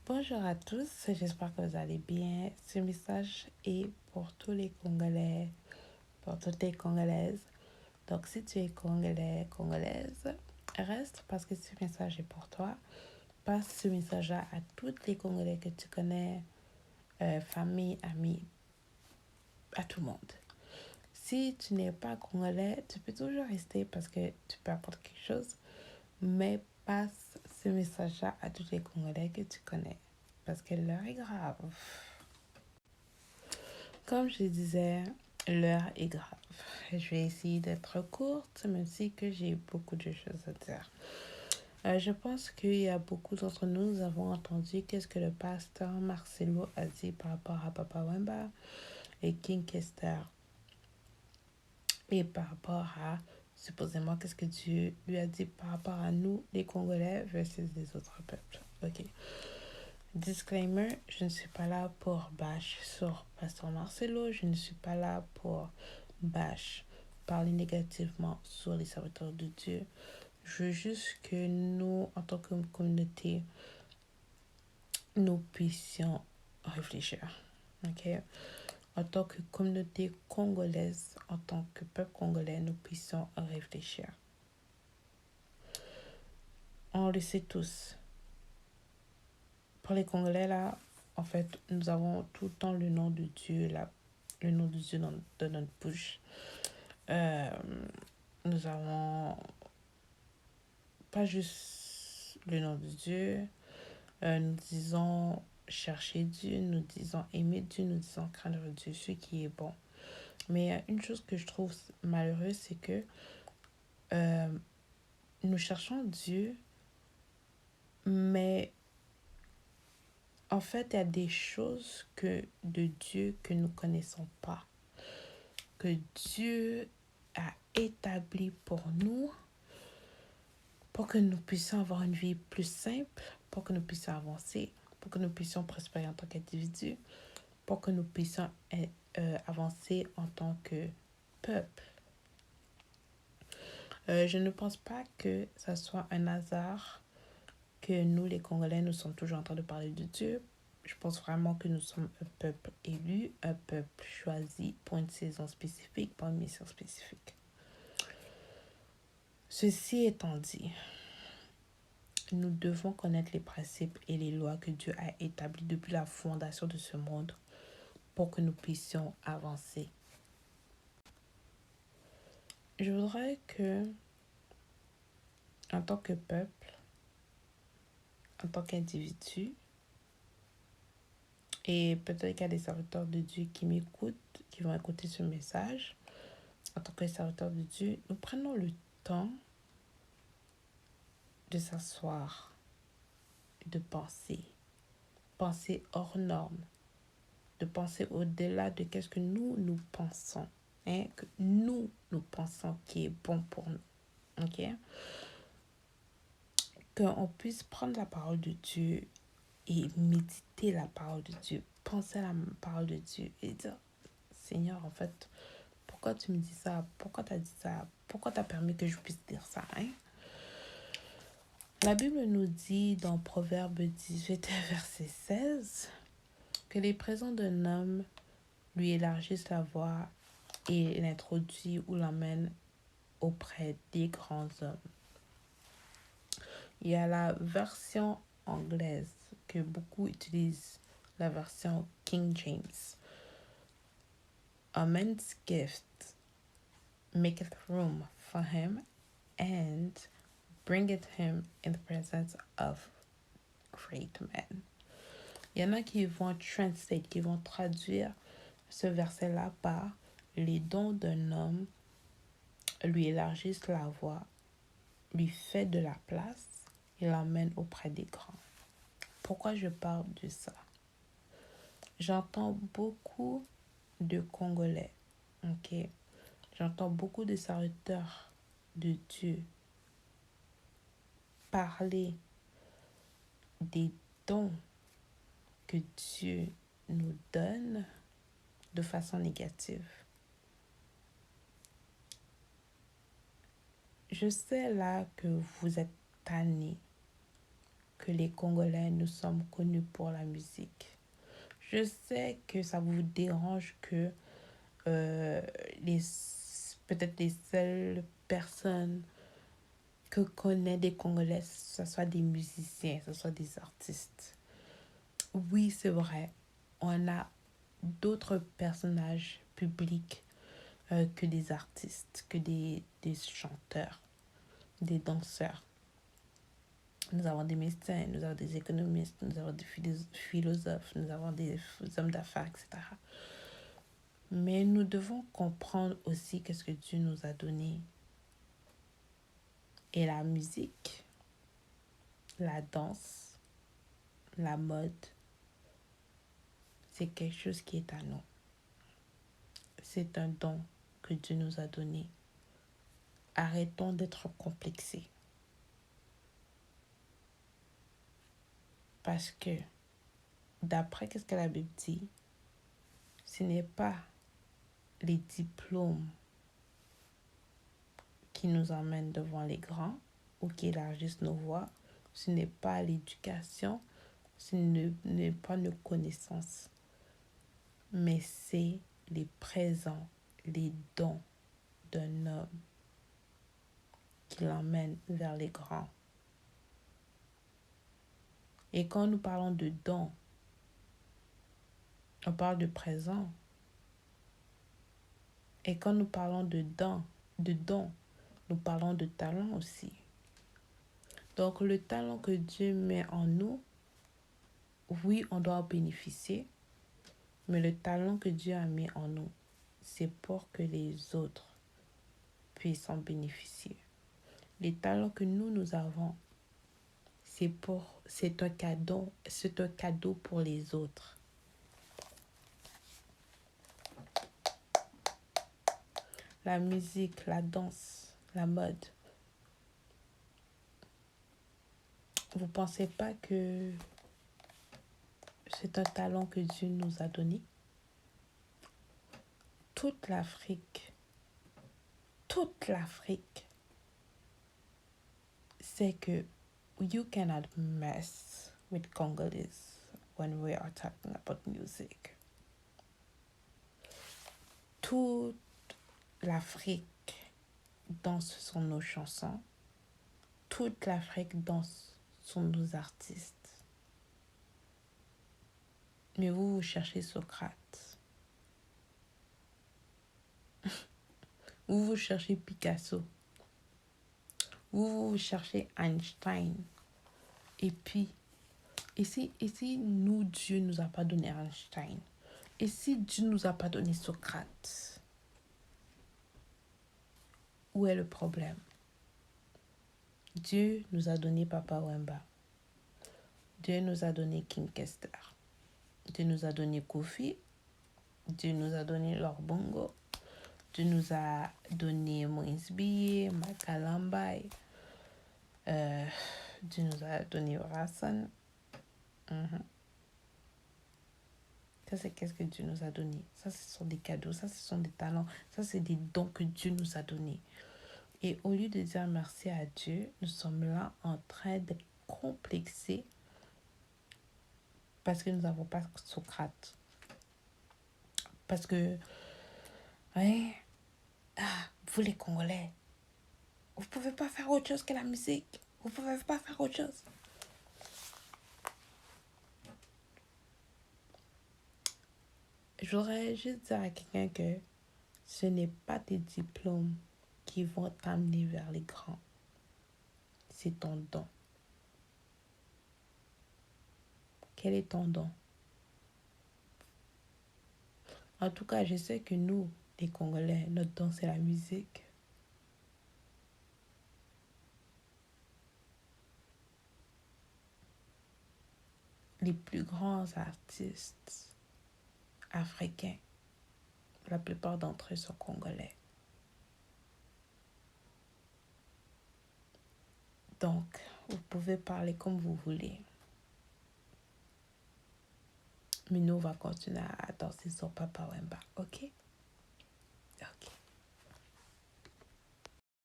Bonjour à tous, j'espère que vous allez bien. Ce message est pour tous les Congolais, pour toutes les Congolaises. Donc, si tu es Congolais, Congolaise, reste parce que ce message est pour toi. Passe ce message-là à toutes les Congolais que tu connais, famille, amis, à tout le monde. Si tu n'es pas Congolais, tu peux toujours rester parce que tu peux apporter quelque chose, mais passe ce message-là à tous les Congolais que tu connais parce que l'heure est grave. Comme je disais, l'heure est grave. Je vais essayer d'être courte, même si que j'ai beaucoup de choses à dire. Je pense qu'il y a beaucoup d'entre nous, nous avons entendu qu'est-ce que le pasteur Marcelo a dit par rapport à Papa Wemba et King Kester. Et par rapport à, supposément, qu'est-ce que Dieu lui a dit par rapport à nous, les Congolais, versus les autres peuples. Ok. Disclaimer, je ne suis pas là pour bash sur Pasteur Marcelo, je ne suis pas là pour bash, parler négativement sur les serviteurs de Dieu. Je veux juste que nous, en tant que communauté, nous puissions réfléchir. Ok? En tant que communauté congolaise, en tant que peuple congolais, nous puissions réfléchir. On le sait tous. Pour les Congolais, là, en fait, nous avons tout le temps le nom de Dieu, là, le nom de Dieu dans notre bouche. Nous avons pas juste le nom de Dieu, nous disons chercher Dieu, nous disons aimer Dieu, nous disons craindre Dieu, ce qui est bon. Mais une chose que je trouve malheureuse, c'est que nous cherchons Dieu, mais en fait, il y a des choses de Dieu que nous ne connaissons pas, que Dieu a établi pour nous, pour que nous puissions avoir une vie plus simple, pour que nous puissions avancer, pour que nous puissions prospérer en tant qu'individu, pour que nous puissions avancer en tant que peuple. Je ne pense pas que ça soit un hasard que nous, les Congolais, nous sommes toujours en train de parler de Dieu. Je pense vraiment que nous sommes un peuple élu, un peuple choisi pour une saison spécifique, pour une mission spécifique. Ceci étant dit, nous devons connaître les principes et les lois que Dieu a établis depuis la fondation de ce monde pour que nous puissions avancer. Je voudrais que, en tant que peuple, en tant qu'individu, et peut-être qu'il y a des serviteurs de Dieu qui m'écoutent, qui vont écouter ce message, en tant que serviteurs de Dieu, nous prenons le temps de s'asseoir, de penser hors norme, de penser au-delà de qu'est-ce que nous pensons, que nous pensons qui est bon pour nous, ok? Qu'on puisse prendre la parole de Dieu et méditer la parole de Dieu, penser à la parole de Dieu et dire, Seigneur, en fait, pourquoi tu me dis ça? Pourquoi tu as dit ça? Pourquoi tu as permis que je puisse dire ça, La Bible nous dit dans Proverbe 18, verset 16, que les présents d'un homme lui élargissent la voie et l'introduit ou l'emmène auprès des grands hommes. Il y a la version anglaise que beaucoup utilisent, la version King James. A man's gift maketh room for him and bringeth him in the presence of great men. Il y en a qui vont translate, qui vont traduire ce verset-là par les dons d'un homme lui élargissent la voie, lui fait de la place et l'emmène auprès des grands. Pourquoi je parle de ça? J'entends beaucoup de Congolais, ok? J'entends beaucoup de serviteurs de Dieu parler des dons que Dieu nous donne de façon négative. Je sais là que vous êtes tannés que les Congolais, nous sommes connus pour la musique. Je sais que ça vous dérange que euh, les, peut-être les seules personnes que connaissent des Congolais, ce soit des musiciens, ce soit des artistes. Oui, c'est vrai, on a d'autres personnages publics que des artistes, que des chanteurs, des danseurs. Nous avons des médecins, nous avons des économistes, nous avons des philosophes, nous avons des hommes d'affaires, etc. Mais nous devons comprendre aussi qu'est-ce que Dieu nous a donné. Et la musique, la danse, la mode, c'est quelque chose qui est à nous. C'est un don que Dieu nous a donné. Arrêtons d'être complexés. Parce que, d'après ce que la Bible dit, ce n'est pas les diplômes qui nous emmènent devant les grands ou qui élargissent nos voies. Ce n'est pas l'éducation, ce n'est pas nos connaissances, mais c'est les présents, les dons d'un homme qui l'emmène vers les grands. Et quand nous parlons de dons, on parle de présent. Et quand nous parlons de dons, nous parlons de talent aussi. Donc le talent que Dieu met en nous, oui, on doit en bénéficier, mais le talent que Dieu a mis en nous, c'est pour que les autres puissent en bénéficier. Les talents que nous avons, c'est un cadeau pour les autres. La musique, la danse, la mode. Vous pensez pas que c'est un talent que Dieu nous a donné? Toute l'Afrique, sait que you cannot mess with Congolese when we are talking about music. Toute l'Afrique danse sur nos chansons. Toute l'Afrique danse sur nos artistes. Mais vous cherchez Socrate. Vous cherchez Picasso. Vous cherchez Einstein. Et puis, et si nous, Dieu nous a pas donné Einstein? Et si Dieu nous a pas donné Socrate? Où est le problème? Dieu nous a donné Papa Wemba. Dieu nous a donné King Kester. Dieu nous a donné Kofi. Dieu nous a donné Lord Bongo. Dieu nous a donné Moïse Biye, Makalambay. Dieu nous a donné Rassan. Ça, c'est qu'est-ce que Dieu nous a donné. Ça, ce sont des cadeaux. Ça, ce sont des talents. Ça, c'est des dons que Dieu nous a donnés. Et au lieu de dire merci à Dieu, nous sommes là en train de complexer parce que nous n'avons pas Socrate. Parce que, ouais, vous les Congolais, vous ne pouvez pas faire autre chose que la musique. Vous ne pouvez pas faire autre chose. J'aurais juste dire à quelqu'un que ce n'est pas tes diplômes qui vont t'amener vers les grands. C'est ton don. Quel est ton don? En tout cas, je sais que nous, les Congolais, notre don, c'est la musique. Les plus grands artistes africains, la plupart d'entre eux sont congolais. Donc, vous pouvez parler comme vous voulez. Mais nous, on va continuer à danser sur Papa Wemba, ok?